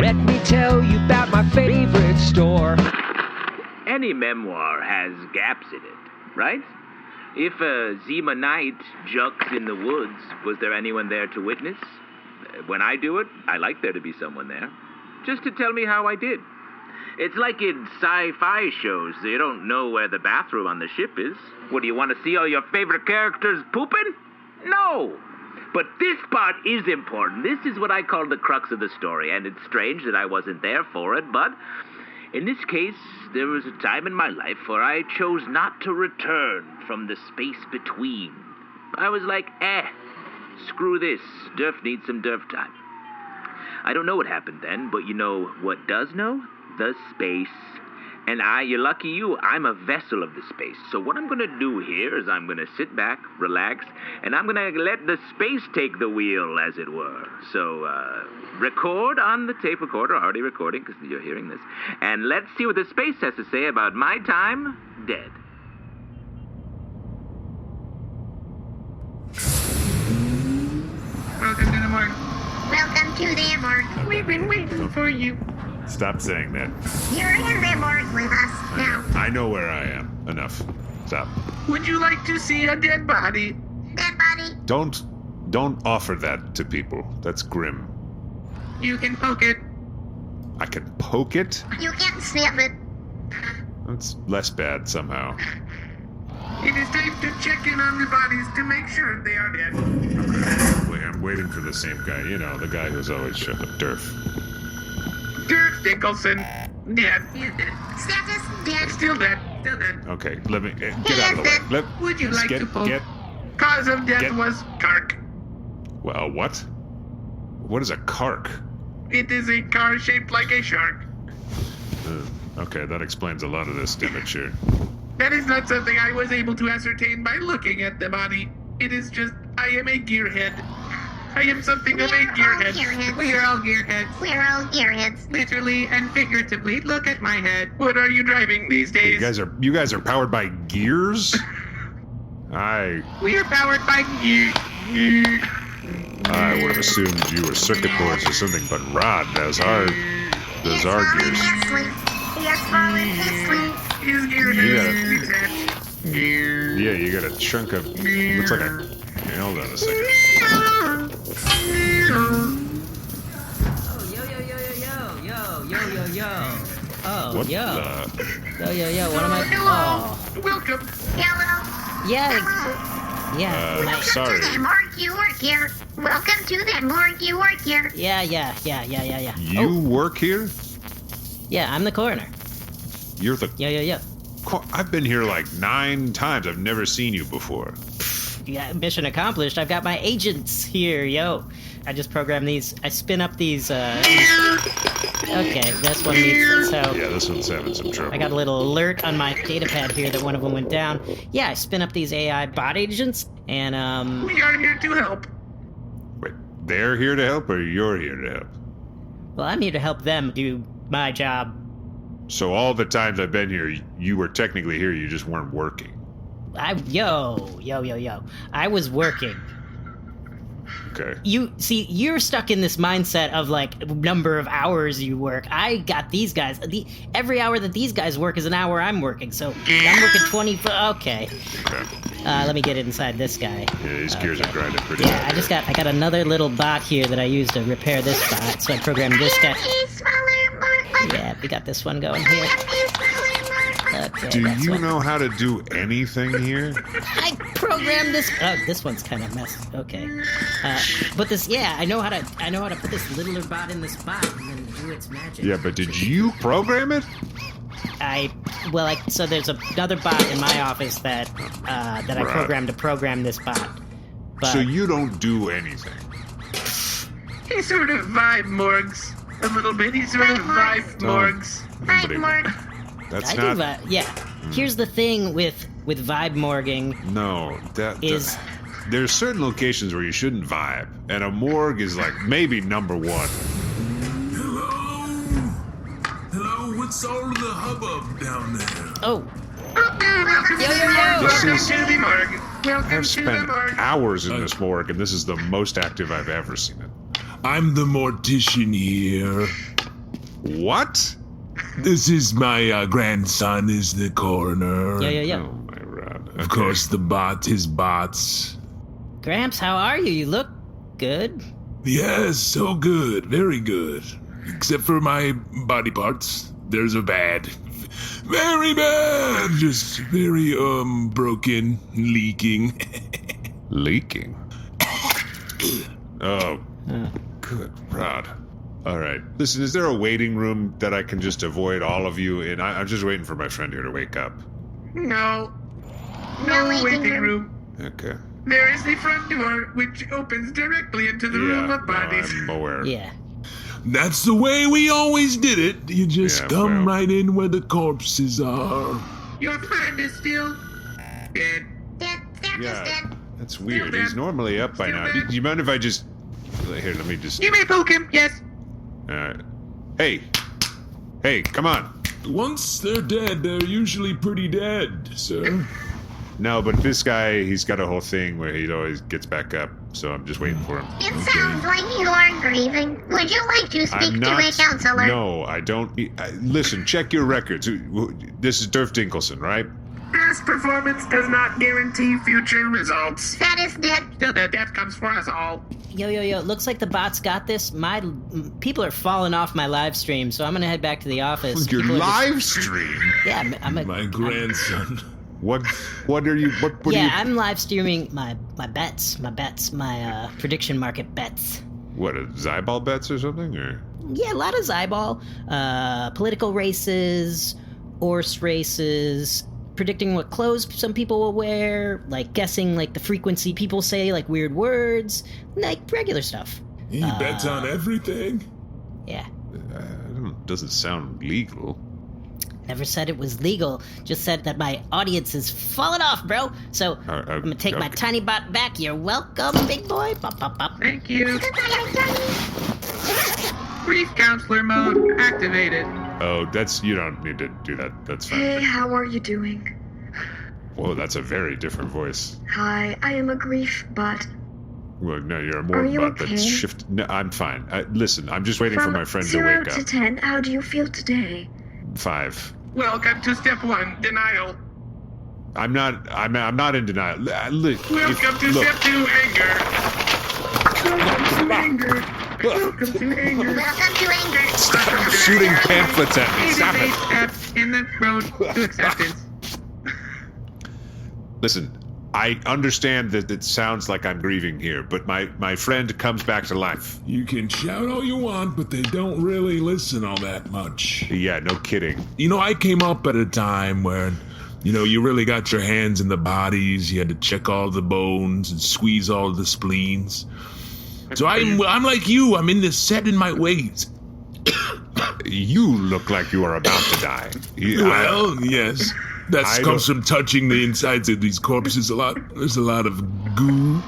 Let me tell you about my favorite store. Any memoir has gaps in it, right? If a Zima Knight jucks in the woods, was there anyone there to witness? When I do it, I like there to be someone there. Just to tell me how I did. It's like in sci-fi shows. You don't know where the bathroom on the ship is. What, do you want to see all your favorite characters pooping? No! But this part is important. This is what I call the crux of the story, and it's strange that I wasn't there for it, but in this case, there was a time in my life where I chose not to return from the space between. I was like, screw this. Derf needs some Derf time. I don't know what happened then, but you know what does know? The space. And you're lucky you, I'm a vessel of the space. So what I'm going to do here is I'm going to sit back, relax, and I'm going to let the space take the wheel, as it were. So, record on the tape recorder, already recording because you're hearing this, and let's see what the space has to say about my time dead. Welcome to the morgue. Welcome to the morgue. We've been waiting for you. Stop saying that. You're in the morgue with us now. I know where I am. Enough. Stop. Would you like to see a dead body? Dead body? Don't offer that to people. That's grim. You can poke it. I can poke it? You can sniff it. That's less bad somehow. It is time to check in on the bodies to make sure they are dead. Wait, I'm waiting for the same guy. You know, the guy who's always showing up. Derf. Derf Dickelson. Dead. He's dead. Status dead. Still dead. Still dead. Okay, let me get out of the way. Would you like to poke? Get. Cause of death was cark. Well, what? What is a cark? It is a car shaped like a shark. Okay, that explains a lot of this, damn it, sure. That is not something I was able to ascertain by looking at the body. It is just, I am a gearhead. I am something of a gearhead. We are all gearheads. We're all gearheads. Literally and figuratively, look at my head. What are you driving these days? You guys are powered by gears? We are powered by gears. I would have assumed you were circuit boards or something, but Rod, those are gears. Yes, fallen asleep. His gearhead detached. Yeah, you got a chunk of. Looks like a. Hold on a second. Oh, What yo. the? What am I? Hello. Welcome. Hello. Yeah. Welcome sorry. to the morgue you work here. Welcome to the morgue you work here. Yeah. You work here? Yeah, I'm the coroner. You're the. Yeah. I've been here like 9 times. I've never seen you before. Yeah, mission accomplished. I've got my agents here, yo. I just program these. I spin up these. Okay, this one needs. So Yeah, this one's having some trouble. I got a little alert on my data pad here that one of them went down. Yeah, I spin up these AI bot agents, and We are here to help. Wait, they're here to help, or you're here to help? well, I'm here to help them do my job. So all the times I've been here, you were technically here. You just weren't working. Yo. I was working. Okay. You're stuck in this mindset of like number of hours you work. I got these guys. Every hour that these guys work is an hour I'm working. So I'm working 20. Okay. Let me get inside this guy. Yeah, these gears are grinding pretty Yeah, hard. I got another little bot here that I use to repair this bot. So I programmed this guy. Yeah, we got this one going here. Okay, Do that's you one. know how to do anything here? I programmed this. Oh, this one's kind of messy. Okay, but this. Yeah, I know how to put this littler bot in this bot and then do its magic. Yeah, but did you program it? So there's another bot in my office that I Right. programmed to program this bot. But So you don't do anything. He sort of vibe morgues. A little bit. He sort of vibe morgues. Nobody- morgue. That's I not. do vibe. Yeah. Here's the thing with vibe morguing. No, Is- there's certain locations where you shouldn't vibe, and a morgue is like maybe number 1. Hello, what's all the hubbub down there? Oh, This Welcome is. to the morgue. Welcome I've to the spent morgue. hours in this morgue, and this is the most active I've ever seen it. I'm the mortician here. What? This is my grandson is the coroner. Yeah. Oh, my Rod. Of course, his bots. Gramps, how are you? You look good. Yes, so good. Very good. Except for my body parts. There's a bad. Very bad. Just very, broken, leaking. Leaking? Oh, good Rod. All right. Listen, is there a waiting room that I can just avoid all of you in? I'm just waiting for my friend here to wake up. No. No No waiting waiting room. Okay. There is the front door, which opens directly into the room of bodies. I'm aware. Yeah. That's the way we always did it. You just Yeah, come well. right in where the corpses are. Your friend is still dead. Dead. They're just dead. That's weird. Still He's dead. normally up by Still now. dead. Do you mind if I just... Here, let me just... You may poke him, yes. Hey, come on. Once they're dead, they're usually pretty dead, sir. No, but this guy, he's got a whole thing where he always gets back up, so I'm just waiting for him. It sounds like you are grieving. Would you like to speak to a counselor? No, I don't. Listen, check your records. This is Derf Dinkelson, right? Past performance does not guarantee future results. That is dead. Still, the death comes for us all. Yo. Looks like the bots got this. My people are falling off my live stream, so I'm gonna head back to the office. Your People are just- live stream? Yeah, My grandson. What are you... What are Yeah, you... I'm live streaming my bets, my prediction market bets. What, Zyball bets or something, or... Yeah, a lot of Zyball, political races, horse races, predicting what clothes some people will wear, like guessing like the frequency people say like weird words, like regular stuff. He bets on everything. Yeah. Doesn't sound legal. Never said it was legal, just said that my audience is falling off, bro. So I'm gonna take my okay. tiny bot back. You're welcome, big boy. Pop, pop, pop. Thank you. Goodbye, Johnny. Brief counselor mode activated. Oh, you don't need to do that. That's fine. Hey, how are you doing? Whoa, that's a very different voice. Hi, I am a grief bot. Well, no, you're a Are more you bot that's okay? shift. No, I'm fine. Listen, I'm just waiting From for my friend to 0 wake to up. 10, how do you feel today? 5. Welcome to step 1, denial. I'm not in denial. Look, Welcome to look. step 2, anger. Welcome to anger. Welcome to anger. Welcome to anger. Stop shooting pamphlets at me. It is Stop a it. step in the road to acceptance. Listen, I understand that it sounds like I'm grieving here, but my friend comes back to life. You can shout all you want, but they don't really listen all that much. Yeah, no kidding. You know, I came up at a time where, you really got your hands in the bodies. You had to check all the bones and squeeze all the spleens. So I'm like you. I'm in this set in my ways. You look like you are about to die. Well, yes. That I comes don't- from touching the insides of these corpses a lot. There's a lot of goo.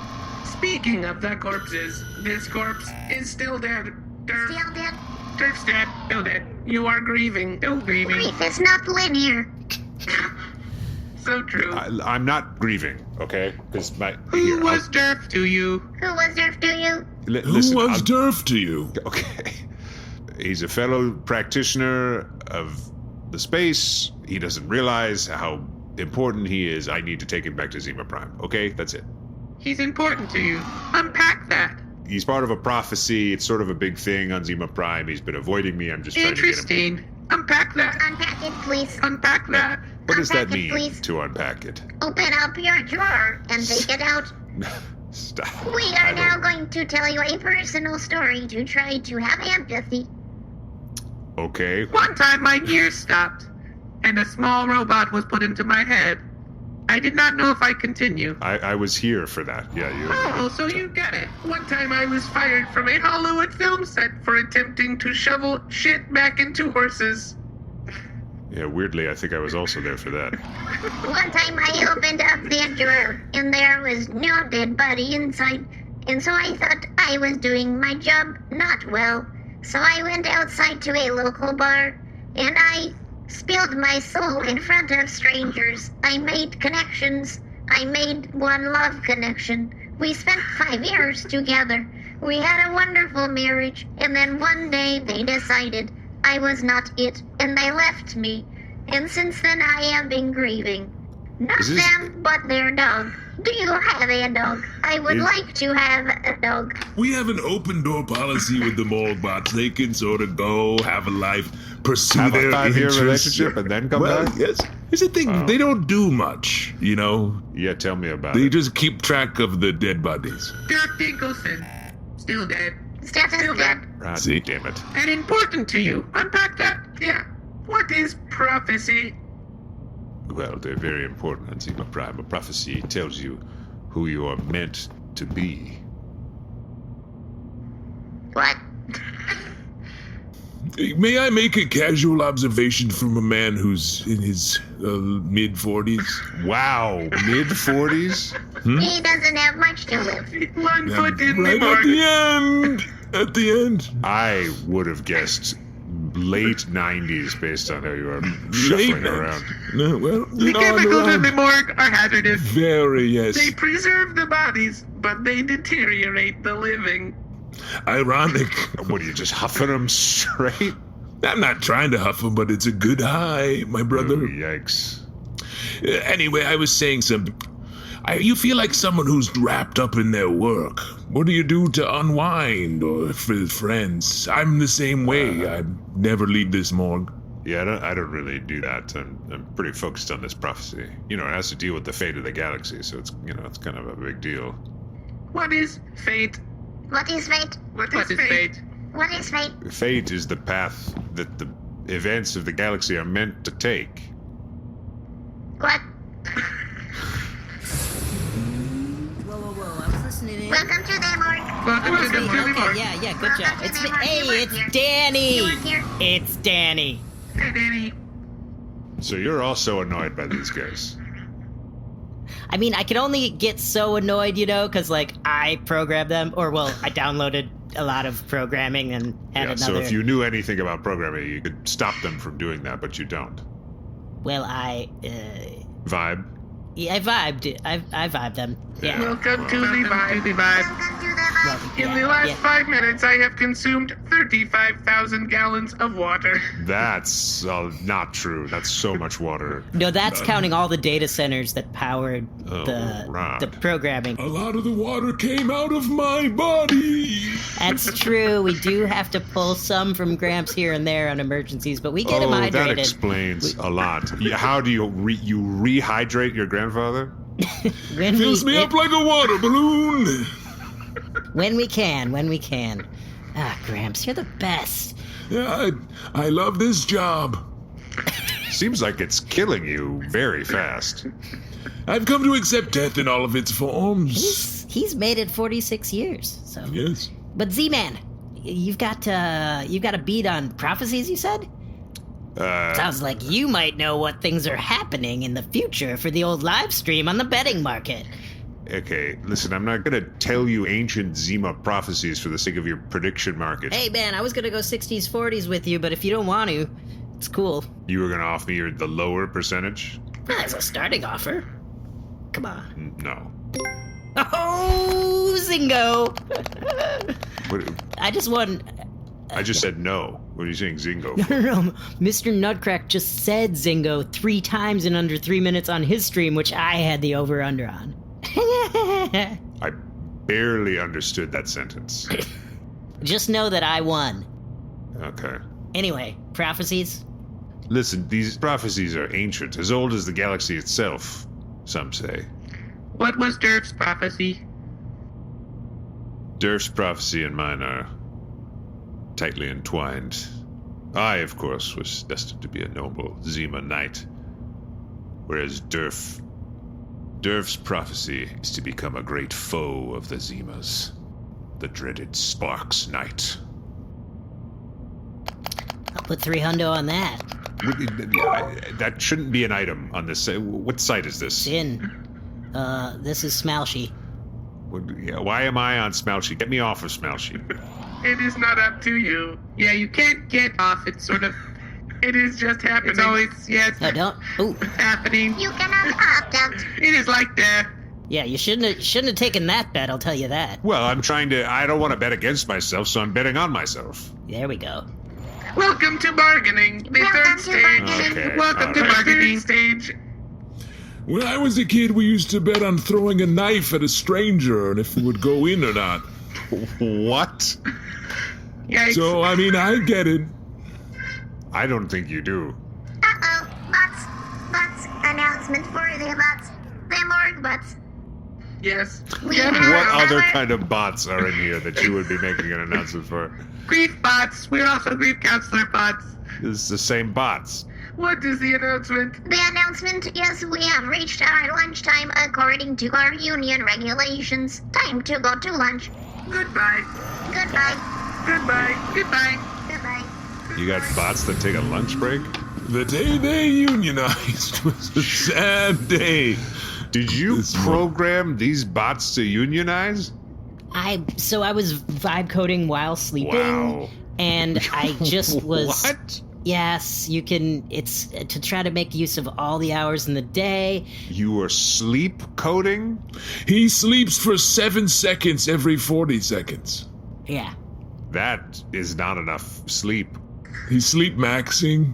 Speaking of the corpses, this corpse is still dead. Still dead. Derf's dead. Still dead. You are grieving. Still grieving. Grief is not linear. So true. I'm not grieving, okay? Because Who was Derf to you? Who was Derf to you? Who was Derf to you? Okay. He's a fellow practitioner of the space. He doesn't realize how important he is. I need to take him back to Zima Prime. Okay, that's it. He's important to you. Unpack that. He's part of a prophecy. It's sort of a big thing on Zima Prime. He's been avoiding me. I'm just trying to get him. Interesting. Unpack that. Unpack it, please. Unpack that. What does that Unpack it, mean, please. to unpack it? Open up your drawer and take it out. Stop. We I are now don't- going to tell you a personal story to try to have empathy. Okay. One time my gears stopped, and a small robot was put into my head. I did not know if I'd continue. I was here for that. Yeah, you. Oh, so you get it. One time I was fired from a Hollywood film set for attempting to shovel shit back into horses. Yeah, weirdly, I think I was also there for that. One time I opened up the drawer, and there was no dead body inside. And so I thought I was doing my job not well. So I went outside to a local bar, and I spilled my soul in front of strangers. I made connections. I made one love connection. We spent 5 years together. We had a wonderful marriage, and then one day they decided I was not it, and they left me. And since then I have been grieving. Not them, but their dog. Do you have a dog? I would like to have a dog. We have an open door policy with the morgue bots. They can sort of go, have a life, pursue Have their a 5-year interests. relationship and then come back? Yes. Here's the thing, they don't do much, you know? Yeah, tell me about They it. just keep track of the dead bodies. Dirk Dinkelson. Still dead. Steph is Still dead. Ah, See? damn it. And important to you. Unpack that. Yeah. What is prophecy? Well, they're very important on Zima Prime. A prophecy tells you who you are meant to be. What? May I make a casual observation from a man who's in his mid-40s? Wow, mid-40s? He doesn't have much to live. 1 foot in the Right at morgue. the end! At the end. I would have guessed late 90s based on how you are shuffling around. No, well, The you know, chemicals in the I'm morgue are hazardous. very, yes. They preserve the bodies, but they deteriorate the living. Ironic. What are you, just huffing them straight? I'm not trying to huff him, but it's a good high, my brother. Ooh, yikes. Anyway, I was saying something. You feel like someone who's wrapped up in their work. What do you do to unwind or for friends? I'm the same way. I never leave this morgue. Yeah, I don't really do that. I'm pretty focused on this prophecy. You know, it has to deal with the fate of the galaxy, so it's, you know, it's kind of a big deal. What is fate? What is fate? What is fate? What is fate? Fate is the path that the events of the galaxy are meant to take. What? Whoa, I was listening in. Welcome to the morgue. Welcome to the Okay, morgue. yeah, good job. Welcome It's to the morgue. hey, You work it's here. Danny. You work here. It's Danny. Hey, Danny. So you're also annoyed by these guys. I mean, I can only get so annoyed, you know, because like I programmed them, or well, I downloaded a lot of programming and had Yeah, another. so if you knew anything about programming, you could stop them from doing that, but you don't. Well, I Vibe? yeah, I vibed them. Yeah. Welcome to the vibe. Welcome to the morgue. In the last 5 minutes, I have consumed 35,000 gallons of water. That's not true. That's so much water. No, that's counting all the data centers that powered right. the programming. A lot of the water came out of my body. That's true. We do have to pull some from Gramps here and there on emergencies, but we get him hydrated. That explains a lot. How do you rehydrate your grandfather? When Fills me up like a water balloon. when we can. Ah, Gramps, you're the best. Yeah, I love this job. Seems like it's killing you very fast. I've come to accept death in all of its forms. He's made it 46 years. So, Yes. but Z-Man, you've got a beat on prophecies. You said. Sounds like you might know what things are happening in the future for the old live stream on the betting market. Okay, listen, I'm not gonna tell you ancient Zima prophecies for the sake of your prediction market. Hey, man, I was gonna go 60s, 40s with you, but if you don't want to, it's cool. You were gonna offer me the lower percentage? That's a starting offer. Come on. No. Oh, Zingo! What, I just won. I just said no. What are you saying, Zingo? No, Mr. Nutcrack just said Zingo 3 times in under 3 minutes on his stream, which I had the over-under on. I barely understood that sentence. Just know that I won. Okay. Anyway, prophecies? Listen, these prophecies are ancient, as old as the galaxy itself, some say. What was Derf's prophecy? Derf's prophecy and mine are tightly entwined. I, of course, was destined to be a noble Zima knight, whereas Derf's prophecy is to become a great foe of the Zimas, the dreaded Sparks Knight. I'll put 300 on that. That shouldn't be an item on this. What site is this? Sin. This is Smoushy. Why am I on Smoushy? Get me off of Smoushy. It is not up to you. Yeah, you can't get off. It's sort of... It is just happening. It's always... Yeah, it's No, don't. Ooh. happening. You cannot opt out. It is like that. Yeah, you shouldn't have taken that bet, I'll tell you that. Well, I don't want to bet against myself, so I'm betting on myself. There we go. Welcome to bargaining, the Welcome third to stage. bargaining. Okay, Welcome to alright. bargaining stage. When I was a kid, we used to bet on throwing a knife at a stranger and if it would go in or not. What? Yikes. So, I mean, I get it. I don't think you do. Uh-oh, bots, announcement for the bots. The morgue bots. Yes. We Yeah, have What other another- kind of bots are in here that you would be making an announcement for? grief bots. We're also grief counselor bots. It's the same bots. What is the announcement? The announcement is we have reached our lunchtime according to our union regulations. Time to go to lunch. Goodbye. Goodbye. Goodbye. Goodbye. Goodbye. You got bots that take a lunch break? The day they unionized was a sad day. Did you This program these bots to unionize? I was vibe coding while sleeping, Wow. and I just was. What? Yes, you can. It's to try to make use of all the hours in the day. You were sleep coding? He sleeps for 7 seconds every 40 seconds. Yeah. That is not enough sleep. He's sleep maxing.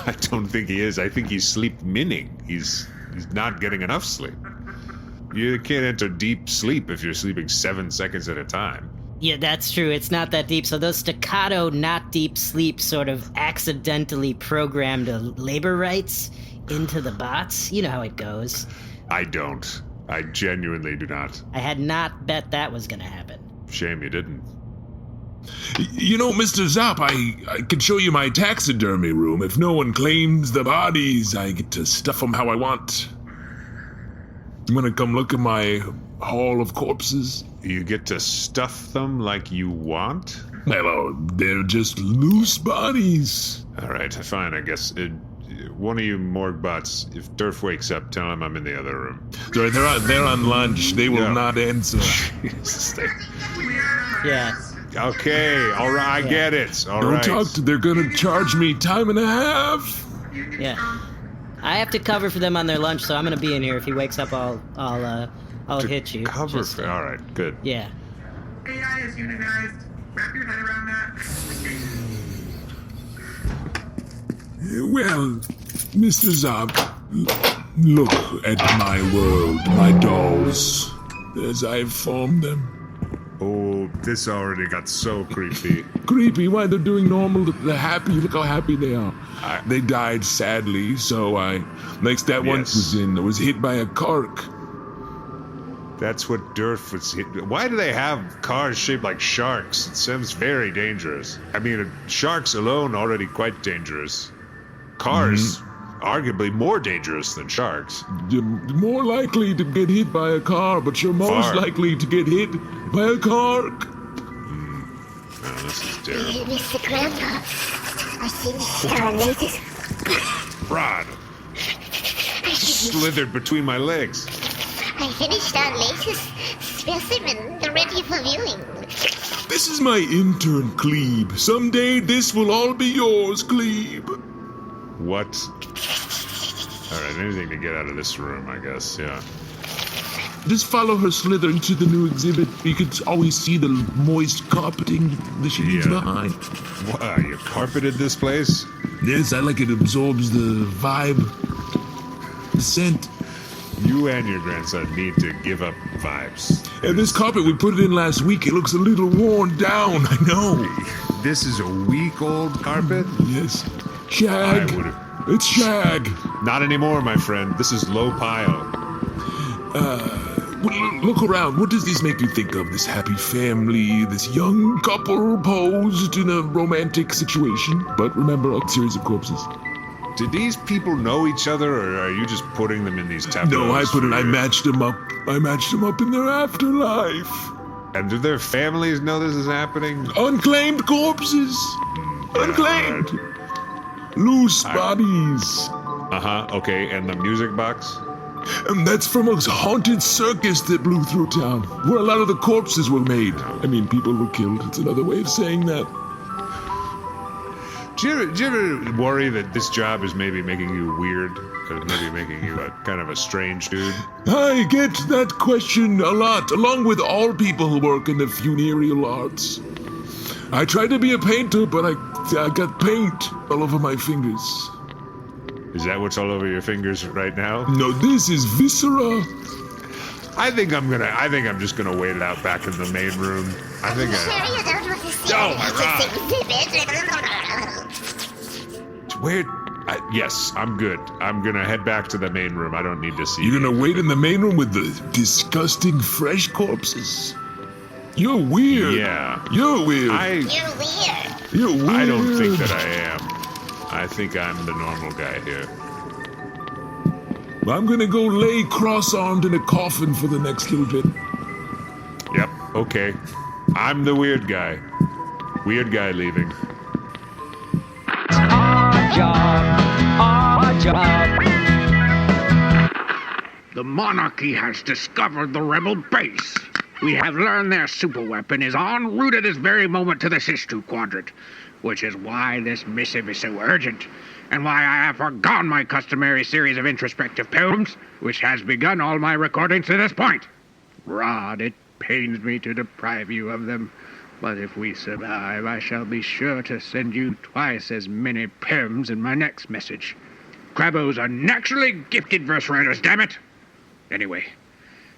I don't think he is. I think he's sleep minning. He's not getting enough sleep. You can't enter deep sleep if you're sleeping 7 seconds at a time. Yeah, that's true. It's not that deep. So those staccato, not deep sleep sort of accidentally programmed labor rights into the bots. You know how it goes. I don't. I genuinely do not. I had not bet that was going to happen. Shame you didn't. You know, Mr. Zop, I can show you my taxidermy room. If no one claims the bodies, I get to stuff them how I want. You want to come look at my hall of corpses? You get to stuff them like you want? Well, they're just loose bodies. All right, fine, I guess. One of you morgue bots, if Derf wakes up, tell him I'm in the other room. They're on lunch. They will Yeah. not answer. Yeah. Okay, all right, I get it. All Don't right. talk to. They're gonna charge me time and a half. Yeah. I have to cover for them on their lunch, so I'm going to be in here. If he wakes up, I'll hit you. Cover Just, for. All right, good. Yeah. AI is unionized. Wrap your head around that. Well, Mr. Zop, look at my world, my dolls, as I've formed them. Oh, this already got so creepy. Creepy. Why they're doing normal? They're happy. Look how happy they are. I- They died sadly, so I, like that one Yes. was hit by a cork. That's what Derf was hit. Why do they have cars shaped like sharks? It seems very dangerous. I mean, sharks alone already quite dangerous. Cars, arguably more dangerous than sharks. You're more likely to get hit by a car, but you're most Far. likely to get hit by a cork. Oh, this is terrible. Mr. Grandpa, I finished our latest. Rod slithered between my legs. I finished our latest specimen, ready for viewing. This is my intern, Clebe. Someday this will all be yours, Clebe. What? All right, anything to get out of this room, I guess. Yeah. Just follow her slither into the new exhibit. You can always see the moist carpeting that she leaves Yeah. behind. Wow, you carpeted this place? Yes, I like it absorbs the vibe, the scent. You and your grandson need to give up vibes. And this carpet, we put it in last week. It looks a little worn down, I know. This is a week-old carpet? Yes. Shag. I would've- It's shag. Not anymore, my friend. This is low pile. Look around. What does this make you think of? This happy family, this young couple posed in a romantic situation. But remember, a series of corpses. Did these people know each other, or are you just putting them in these tableaus? No, I for- matched them up. I matched them up in their afterlife. And do their families know this is happening? Unclaimed corpses. Unclaimed. Loose bodies. Uh-huh, okay, and the music box? And that's from a haunted circus that blew through town, where a lot of the corpses were made. I mean, people were killed. It's another way of saying that. Do you ever worry that this job is maybe making you weird? Or maybe making you a kind of a strange dude? I get that question a lot, along with all people who work in the funereal arts. I try to be a painter, but I I got paint all over my fingers. Is that what's all over your fingers right now? No, this is viscera. I think I'm just gonna wait it out back in the main room. I think Sure you don't want to see Where? Yes, I'm good. I'm gonna head back to the main room. I don't need to see. You're gonna wait in the main room with the disgusting fresh corpses? You're weird. Yeah. You're weird. You're weird. You're weird. I don't think that I am. I think I'm the normal guy here. I'm gonna go lay cross-armed in a coffin for the next little bit. Yep, okay. I'm the weird guy. Weird guy leaving. Our job. The monarchy has discovered the rebel base. We have learned their superweapon is en route at this very moment to the Sistu Quadrant, which is why this missive is so urgent, and why I have forgone my customary series of introspective poems, which has begun all my recordings to this point. Rod, it pains me to deprive you of them, but if we survive, I shall be sure to send you twice as many poems in my next message. Crabos are naturally gifted verse writers, damn it! Anyway,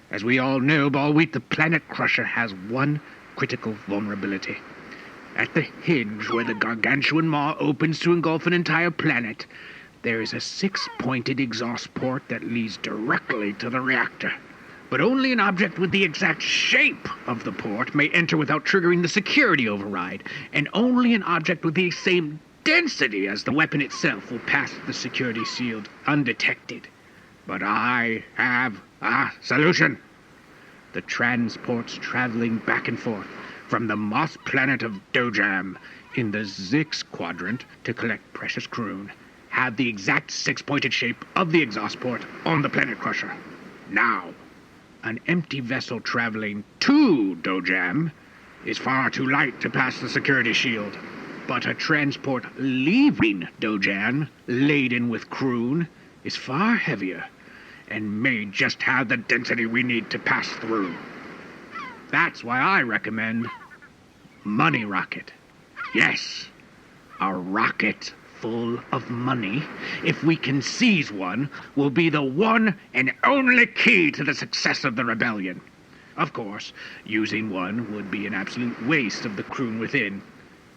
as we all know, Ballwheat the Planet Crusher has one critical vulnerability. At the hinge where the gargantuan maw opens to engulf an entire planet, there is a 6-pointed exhaust port that leads directly to the reactor. But only an object with the exact shape of the port may enter without triggering the security override, and only an object with the same density as the weapon itself will pass the security shield undetected. But I have a solution. The transports traveling back and forth from the moss planet of Dojam in the Zix quadrant to collect precious croon have the exact 6-pointed shape of the exhaust port on the Planet Crusher. Now, an empty vessel traveling to Dojam is far too light to pass the security shield, but a transport leaving Dojam laden with croon is far heavier and may just have the density we need to pass through. That's why I recommend Money Rocket. Yes, a rocket full of money, if we can seize one, will be the one and only key to the success of the rebellion. Of course, using one would be an absolute waste of the croon within.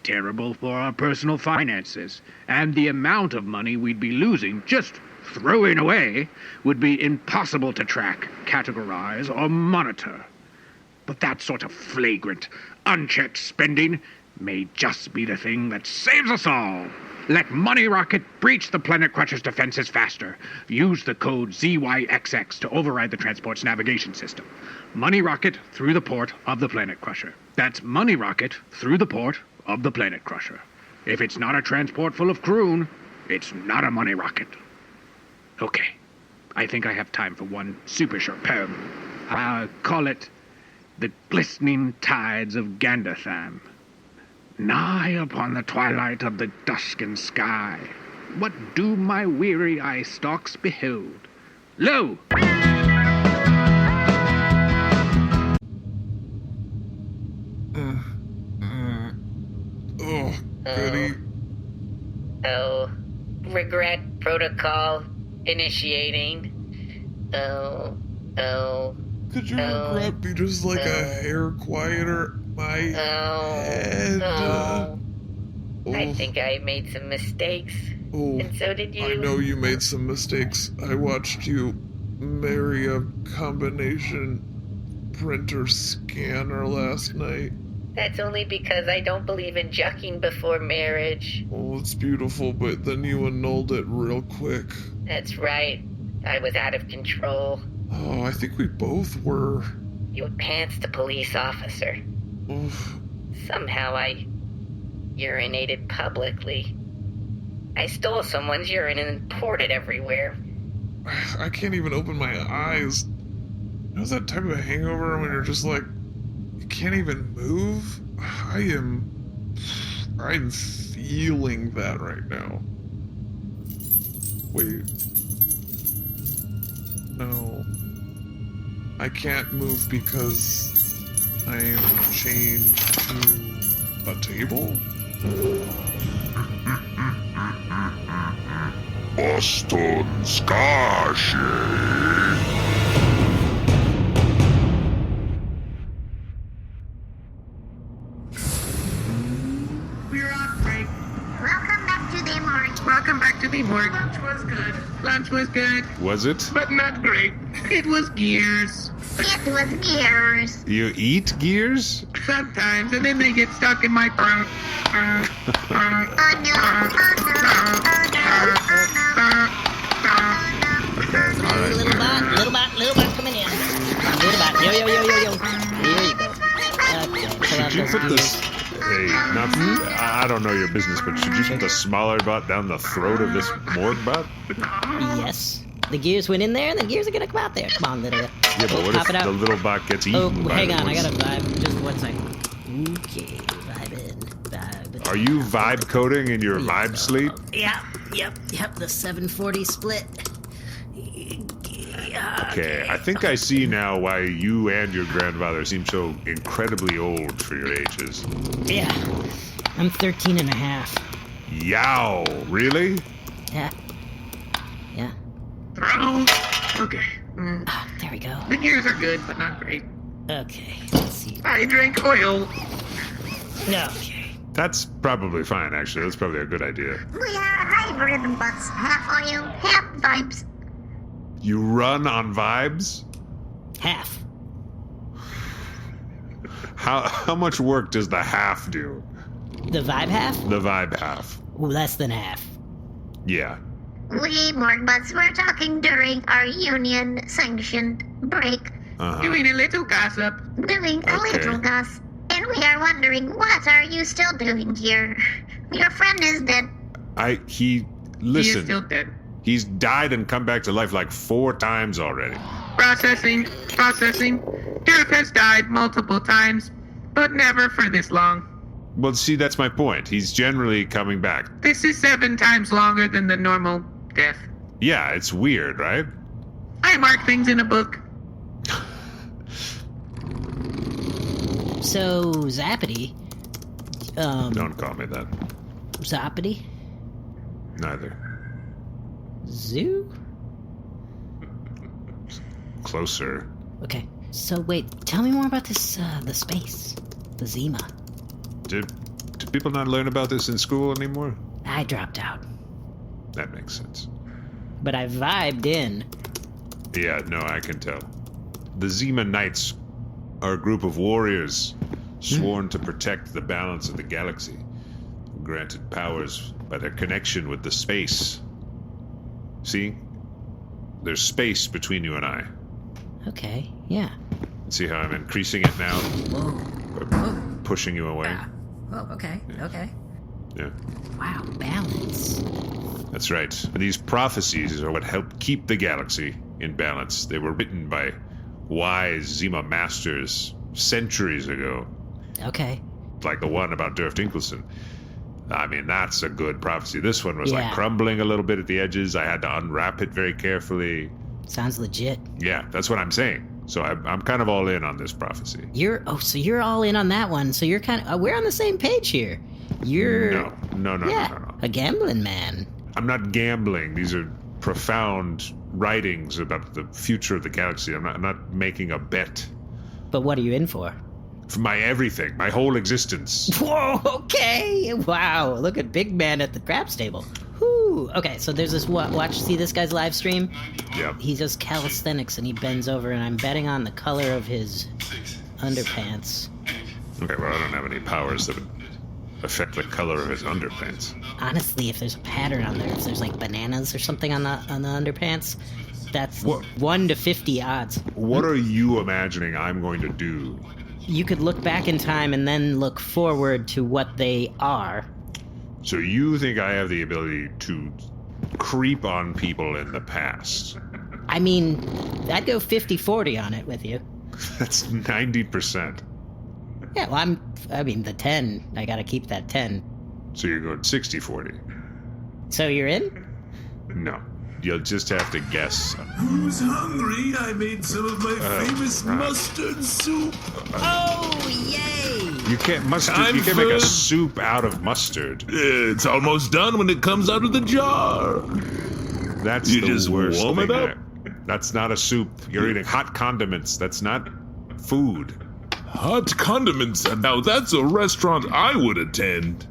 Terrible for our personal finances, and the amount of money we'd be losing just throwing away would be impossible to track, categorize, or monitor. But that sort of flagrant, unchecked spending may just be the thing that saves us all. Let Money Rocket breach the Planet Crusher's defenses faster. Use the code ZYXX to override the transport's navigation system. Money Rocket through the port of the Planet Crusher. That's Money Rocket through the port of the Planet Crusher. If it's not a transport full of croon, it's not a Money Rocket. Okay, I think I have time for one super short poem. I'll call it The Glistening Tides of Gandatham. Nigh upon the twilight of the dusking sky, what do my weary eye stalks behold? Lo! Oh, goody. Oh, regret protocol initiating. Oh. Could your regret be just like a hair quieter? My head. I think I made some mistakes. And so did you. I know you made some mistakes. I watched you marry a combination printer scanner last night. That's only because I don't believe in jucking before marriage. Oh, it's beautiful, but then you annulled it real quick. That's right. I was out of control. Oh, I think we both were. You pantsed a police officer. Oof. Somehow I urinated publicly. I stole someone's urine and poured it everywhere. I can't even open my eyes. How's that type of hangover when you're just like, you can't even move? I'm feeling that right now. Wait. No. I can't move because I am chained to a table? Boston Scarshade. We're on break. Welcome back to the morgue. Welcome back to the morgue. Lunch was good. Lunch was good, Was it? but not great. It was gears. It was gears. You eat gears? Sometimes, and then they get stuck in my throat. Oh no. Oh no. Little bot coming in. Little bot, yo. Here you go. Okay, pull out Should you those put gears. this? Hey, I don't know your business, but should you put the smaller bot down the throat of this morgue bot? Yes. The gears went in there, and the gears are gonna come out there. Come on, little. Yeah, but what pop if it out. the little bot gets Oh, eaten by hang the on, I ones- gotta vibe. Just 1 second. Okay, vibe. Are you vibe coding in your vibe sleep? Yep. The 740 split. Okay, I think I see now why you and your grandfather seem so incredibly old for your ages. Yeah. I'm 13 and a half. Yow, really? Yeah. Throw. Okay. Oh, there we go. The gears are good, but not great. Okay, let's see. I drink oil. Okay. That's probably fine, actually. That's probably a good idea. We are hybrid bots. Half oil, half vibes. You run on vibes? Half. How much work does the half do? The vibe half? The vibe half. Less than half. Yeah. We morgue bots were talking during our union-sanctioned break, Uh-huh. Doing a little gossip. doing a Okay. little goss, and we are wondering, what are you still doing here? Your friend is dead. He He is still listen. dead. He's died and come back to life like 4 times already. Processing. Derf has died multiple times, but never for this long. Well, see, that's my point. He's generally coming back. This is 7 times longer than the normal death. Yeah, it's weird, right? I mark things in a book. So, Zappity. Don't call me that. Zappity? Neither. Zoo? Closer. Okay. So, wait, tell me more about this, the space. The Zima. Do people not learn about this in school anymore? I dropped out. That makes sense. But I vibed in. Yeah, no, I can tell. The Zima Knights are a group of warriors sworn to protect the balance of the galaxy, granted powers by their connection with the space. See? There's space between you and I. Okay, yeah. See how I'm increasing it now? Whoa. Pushing you away? Oh, okay. Yeah. Wow, balance. That's right. These prophecies are what helped keep the galaxy in balance. They were written by wise Zima masters centuries ago, Okay. like the one about Derf Dinkelson. I mean, that's a good prophecy. This one was Yeah. like crumbling a little bit at the edges. I had to unwrap it very carefully. Sounds legit. Yeah, that's what I'm saying. So I'm kind of all in on this prophecy. So you're all in on that one. So you're kind of, we're on the same page here. You're... No. No. A gambling man. I'm not gambling. These are profound writings about the future of the galaxy. I'm not making a bet. But what are you in for? For my everything, my whole existence. Whoa, okay. Wow, look at Big Man at the craps table. Whew. Okay, so there's this, see this guy's live stream? Yeah. He does calisthenics and he bends over and I'm betting on the color of his underpants. Okay, well, I don't have any powers that would affect the color of his underpants. Honestly, if there's a pattern on there, if there's like bananas or something on the underpants, that's What? 1 to 50 odds. What are you imagining I'm going to do? You could look back in time and then look forward to what they are. So you think I have the ability to creep on people in the past? I mean, I'd go 50-40 on it with you. That's 90%. Yeah, well, the 10. I gotta keep that 10. So you're going 60-40. So you're in? No. You'll just have to guess. Who's hungry? I made some of my famous mustard soup. Oh, yay! You can't mustard. Time You can make a for- soup out of mustard. It's almost done when it comes out of the jar. That's You the just worst warm thing it up. there. That's not a soup. You're eating hot condiments. That's not food. Hot condiments. Now that's a restaurant I would attend.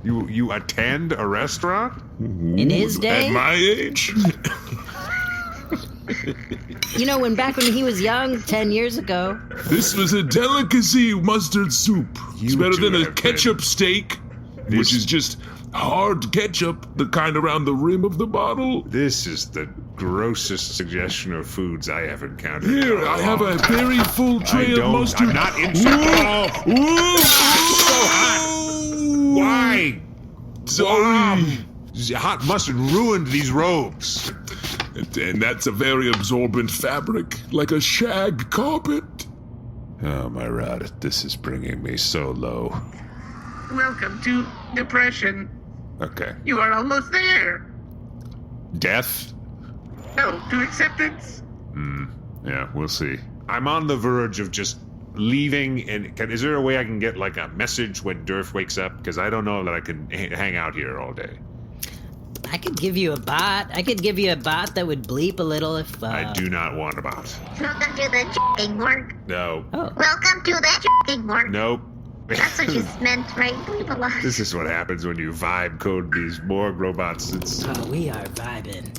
You attend a restaurant? In his day? At my age? You know, back when he was young, 10 years ago. This was a delicacy, mustard soup. It's You better two than a have ketchup steak, This- which is just hard ketchup, the kind around the rim of the bottle. This is the grossest suggestion of foods I have encountered. Here, in a I have long a time. very full tray I of don't. mustard. I'm not interested. Whoa! So hot. Why? Sorry. Hot mustard ruined these robes. And that's a very absorbent fabric, like a shag carpet. Oh my god, this is bringing me so low. Welcome to depression. Okay. You are almost there. Death? No, to acceptance. Yeah, we'll see. I'm on the verge of just leaving, and is there a way I can get like a message when Derf wakes up? Because I don't know that I can hang out here all day. I could give you a bot. I could give you a bot that would bleep a little if. I do not want a bot. Welcome to the j***ing morgue. No. Oh. Welcome to the j***ing morgue. Nope. That's what you meant, right? Bleep a lot. This is what happens when you vibe code these morgue robots. It's Oh, we are vibing.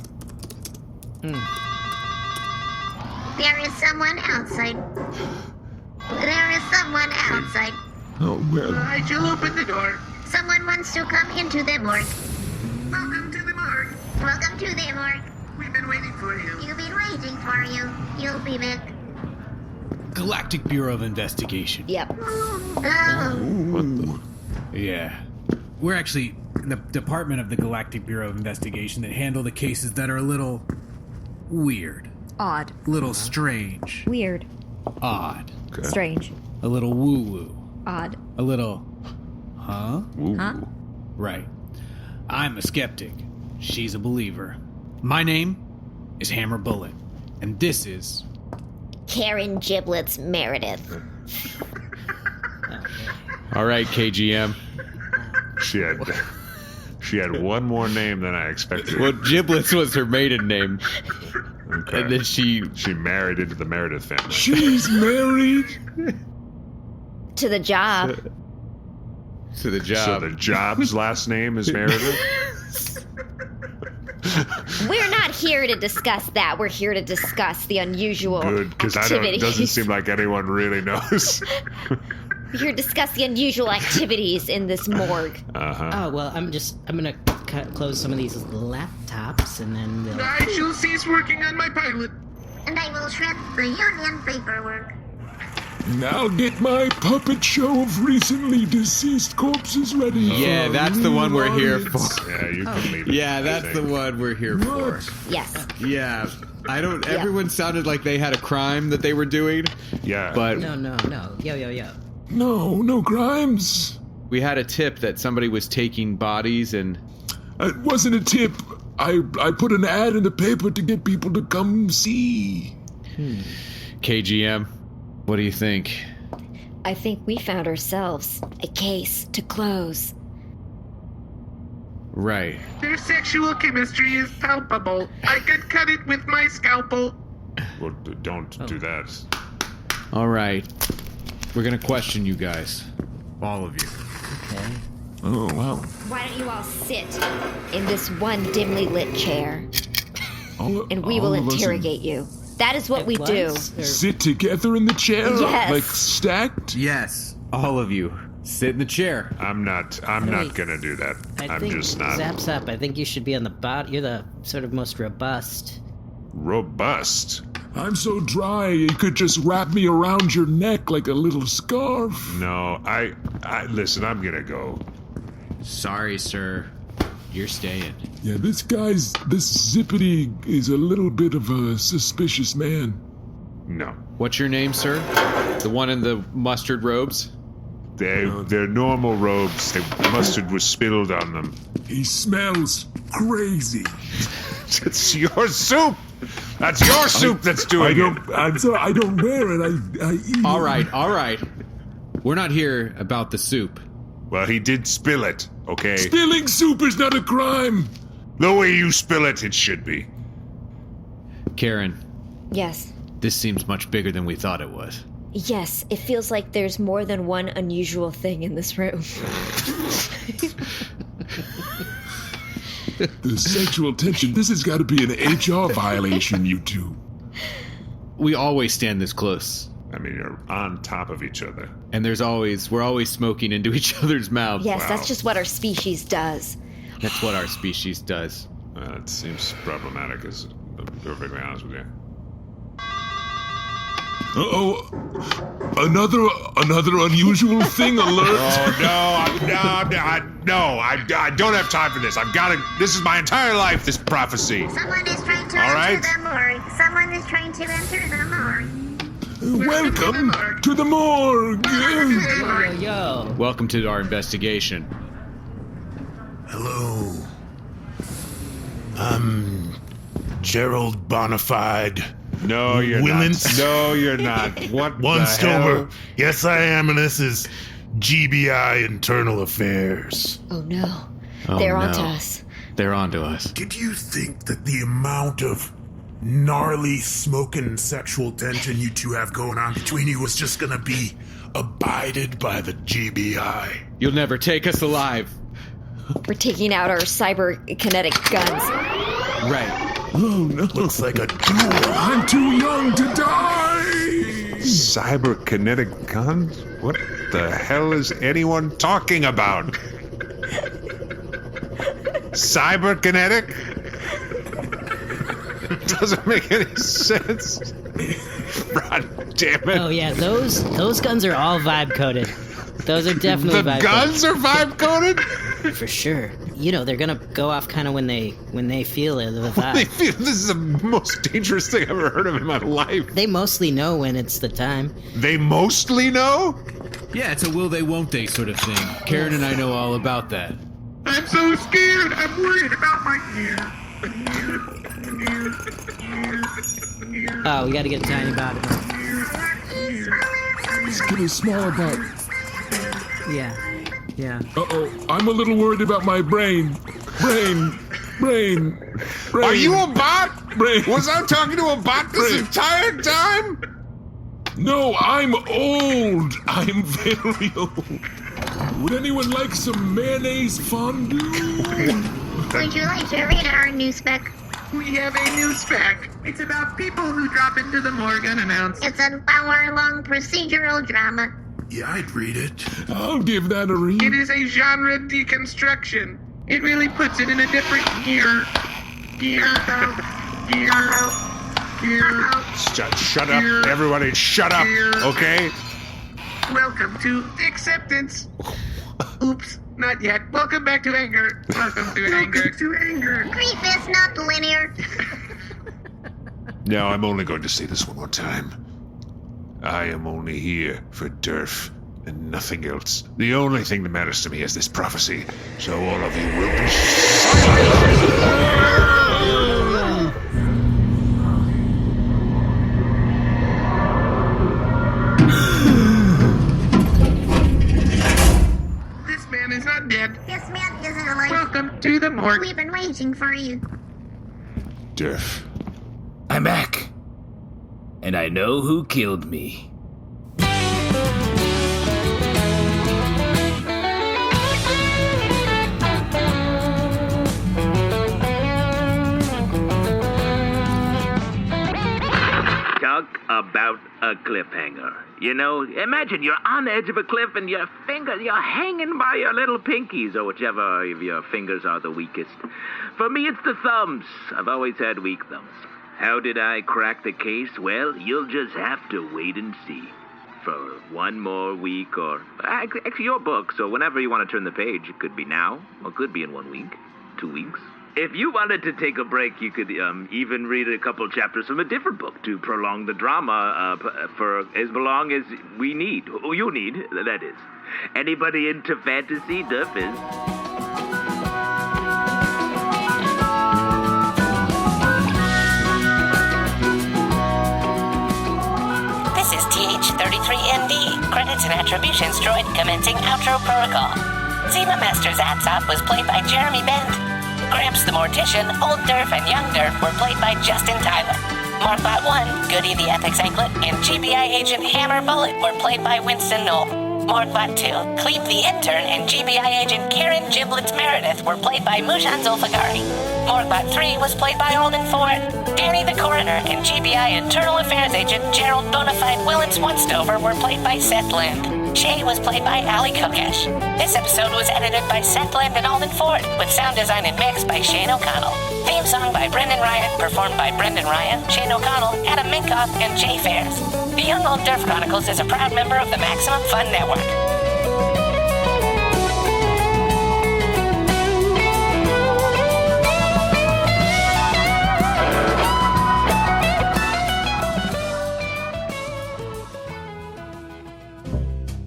There is someone outside. There is someone outside. Oh, well. I shall open the door. Someone wants to come into the morgue. Welcome to the morgue. Welcome to the morgue. We've been waiting for you. You've been waiting for you. You'll be back. Galactic Bureau of Investigation. Yep. Oh. Yeah. We're actually the department of the Galactic Bureau of Investigation that handle the cases that are a little weird, Odd. little strange, Weird. odd, Strange. a little woo-woo, Odd. a little, huh? Huh? Right. I'm a skeptic. She's a believer. My name is Hammer Bullet, and this is... Karen Giblets Meredith. All right, KGM. She had one more name than I expected. Well, Giblets was her maiden name. Okay. And then she married into the Meredith family. She's married. To the job. To the job. So the job's last name is Meredith? We're not here to discuss that. We're here to discuss the unusual Good, because activities. it doesn't seem like anyone really knows. We're here to discuss the unusual activities in this morgue. Oh, well, I'm gonna close some of these laptops and then they'll... I shall cease working on my pilot. And I will shred the union paperwork. Now get my puppet show of recently deceased corpses ready. Yeah, for that's the one we're here for. Yeah, you can leave it. Yeah, that's the one we're here for. Yes. Yeah. Everyone sounded like they had a crime that they were doing. Yeah. But No. Yo. No crimes. we had a tip that somebody was taking bodies and... It wasn't a tip. I put an ad in the paper to get people to come see. KGM, what do you think? I think we found ourselves a case to close. Right. Their sexual chemistry is palpable. I could cut it with my scalpel. Well, don't do that. All right. We're going to question you guys. All of you. Okay. Oh, wow. Why don't you all sit in this one dimly lit chair, and we will interrogate you. That is what we do. Sit together in the chair? Yes. Like stacked? Yes. All of you. Sit in the chair. I'm not gonna do that. I I'm think just not. Zap's up. I think you should be on the bot. You're the sort of most robust. Robust? I'm so dry, you could just wrap me around your neck like a little scarf. No, I listen, I'm gonna go. Sorry, sir. You're staying. Yeah, this Zippity is a little bit of a suspicious man. No. What's your name, sir? The one in the mustard robes? They're normal robes. The mustard was spilled on them. He smells crazy. It's your soup! That's your soup that's doing it! I'm sorry, I don't wear it, I eat All right. We're not here about the soup. Well, he did spill it, okay? Spilling soup is not a crime. The way you spill it, it should be. Karen. Yes. This seems much bigger than we thought it was. Yes, it feels like there's more than one unusual thing in this room. The sexual tension, this has got to be an HR violation, you two. We always stand this close. I mean, you're on top of each other. And we're always smoking into each other's mouths. Yes, that's just what our species does. That's what our species does. It seems problematic, as I'm perfectly honest with you. Uh-oh. Another unusual thing alert. No, I don't have time for this. This is my entire life, this prophecy. Someone is trying to All right? enter the morgue. Someone is trying to enter the morgue. Welcome to the morgue. Yo. Welcome to our investigation. Hello. I'm Gerald Bonafide. No, you're Willens. not. No, you're not. What One the Stover. hell? Yes, I am, and this is GBI Internal Affairs. Oh no. Oh, They're no. onto us. They're onto us. Did you think that the amount of gnarly smoking sexual tension you two have going on between you was just gonna be abided by the GBI? You'll never take us alive. We're taking out our cyber-kinetic guns. Right. Oh, no. Looks like a duel. I'm too young to die. Cyberkinetic guns? What the hell is anyone talking about? Cyberkinetic? Doesn't make any sense. God damn it. Oh yeah, those guns are all vibe coded. Those are definitely vibe The guns are vibe coded? coded. For sure. You know, they're gonna go off kind of when they feel it, the vibe. This is the most dangerous thing I've ever heard of in my life. They mostly know when it's the time. They mostly know? Yeah, it's a will they, won't they sort of thing. Karen and I know all about that. I'm so scared. I'm worried about my ear. Oh, we gotta get a tiny bottle. Let's get a smaller butt. Yeah. Uh-oh, I'm a little worried about my brain. Brain. Are you a bot? Brain. Was I talking to a bot this entire time? No, I'm old. I'm very old. Would anyone like some mayonnaise fondue? Would you like to read our new spec? We have a new spec. It's about people who drop into the morgue unannounced. It's an hour-long procedural drama. Yeah, I'd read it. I'll give that a read. It is a genre deconstruction. It really puts it in a different gear. Shut up, everybody, shut up, okay? Welcome to acceptance. Oops, not yet. Welcome back to anger. Welcome to anger. Grief is not linear. Now, I'm only going to say this one more time. I am only here for Derf and nothing else. The only thing that matters to me is this prophecy. So all of you will be This man is not dead. This man isn't alive. Welcome to the morgue. We've been waiting for you. Derf. I'm back. And I know who killed me. Talk about a cliffhanger. You know, imagine you're on the edge of a cliff and you're hanging by your little pinkies, or whichever of your fingers are the weakest. For me, it's the thumbs. I've always had weak thumbs. How did I crack the case? Well, you'll just have to wait and see. For one more week, or actually your book, so whenever you want to turn the page, it could be now, or it could be in 1 week, 2 weeks. If you wanted to take a break, you could even read a couple chapters from a different book to prolong the drama for as long as you need, that is. Anybody into fantasy? Derf is. This is TH33NB. Credits and Attributions droid commencing outro protocol. Zima Master Zatsop was played by Jeremy Bent. Gramps the Mortician, Old Derf, and Young Derf were played by Justin Tyler. Morgbot 1, Goody the Ethics Anklet, and GBI Agent Hammer Bullet were played by Winston Noel. Morgbot 2, Cleve the Intern, and GBI Agent Karen Giblets Meredith were played by Moujan Zolfaghari. Morgbot 3 was played by Alden Ford. Danny the Coroner and GBI Internal Affairs Agent Gerald Bonafide Willens Onstover were played by Seth Lind. Shay was played by Allie Kokesh. This episode was edited by Seth Lind and Alden Ford, with sound design and mix by Shane O'Connell. Theme song by Brendan Ryan, performed by Brendan Ryan, Shane O'Connell, Adam Minkoff, and Jay Faires. The Young Old Derf Chronicles is a proud member of the Maximum Fun Network.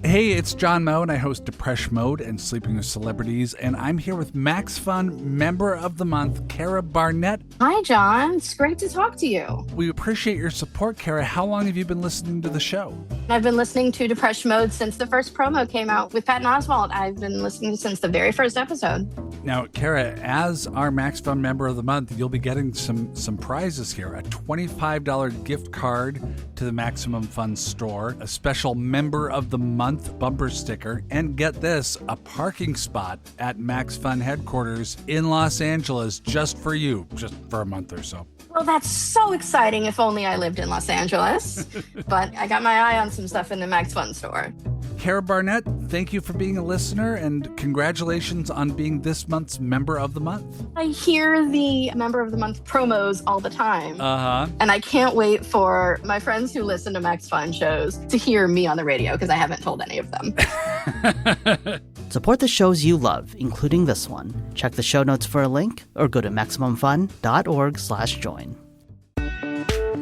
Hey, it's John Moe, and I host Depression Mode and Sleeping with Celebrities, and I'm here with Max Fun Member of the Month, Kara Barnett. Hi, John. It's great to talk to you. We appreciate your support, Kara. How long have you been listening to the show? I've been listening to Depression Mode since the first promo came out with Patton Oswalt. I've been listening since the very first episode. Now, Kara, as our Max Fun Member of the Month, you'll be getting some prizes here. A $25 gift card to the Maximum Fun store, a special Member of the Month bumper sticker, and get this, a parking spot at Max Fun headquarters in Los Angeles just for you, just for a month or so. Well, that's so exciting. If only I lived in Los Angeles. But I got my eye on some stuff in the Max Fun store. Kara Barnett, thank you for being a listener, and congratulations on being this month's Member of the Month. I hear the Member of the Month promos all the time. Uh-huh. And I can't wait for my friends who listen to Max Fun shows to hear me on the radio, because I haven't told any of them. Support the shows you love, including this one. Check the show notes for a link, or go to MaximumFun.org/join.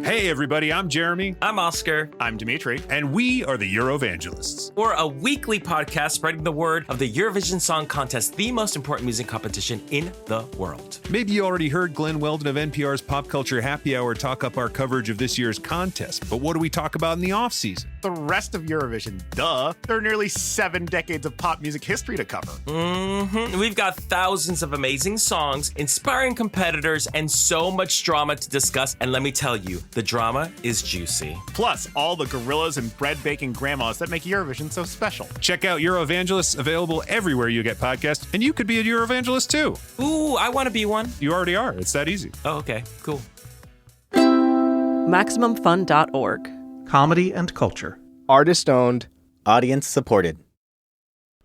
Hey everybody, I'm Jeremy. I'm Oscar. I'm Dimitri. And we are the Eurovangelists. We're a weekly podcast spreading the word of the Eurovision Song Contest, the most important music competition in the world. Maybe you already heard Glenn Weldon of NPR's Pop Culture Happy Hour talk up our coverage of this year's contest. But what do we talk about in the off-season? The rest of Eurovision, duh. There are nearly 7 decades of pop music history to cover. Mm-hmm. We've got thousands of amazing songs, inspiring competitors, and so much drama to discuss. And let me tell you, the drama is juicy. Plus, all the gorillas and bread-baking grandmas that make Eurovision so special. Check out Eurovangelists, available everywhere you get podcasts, and you could be a Eurovangelist too. Ooh, I want to be one. You already are. It's that easy. Oh, okay. Cool. MaximumFun.org. Comedy and culture. Artist owned. Audience supported.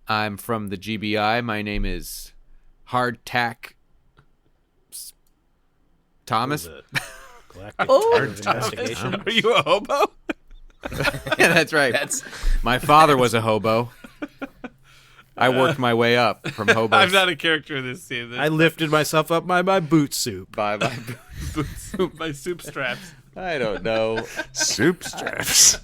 I'm from the GBI. My name is Hardtack Thomas. Investigation. Are you a hobo? Yeah, that's right. My father was a hobo. I worked my way up from hobo. I'm not a character in this scene. I lifted myself up by my boot soup. By my boot soup. My soup straps. I don't know. Soup straps.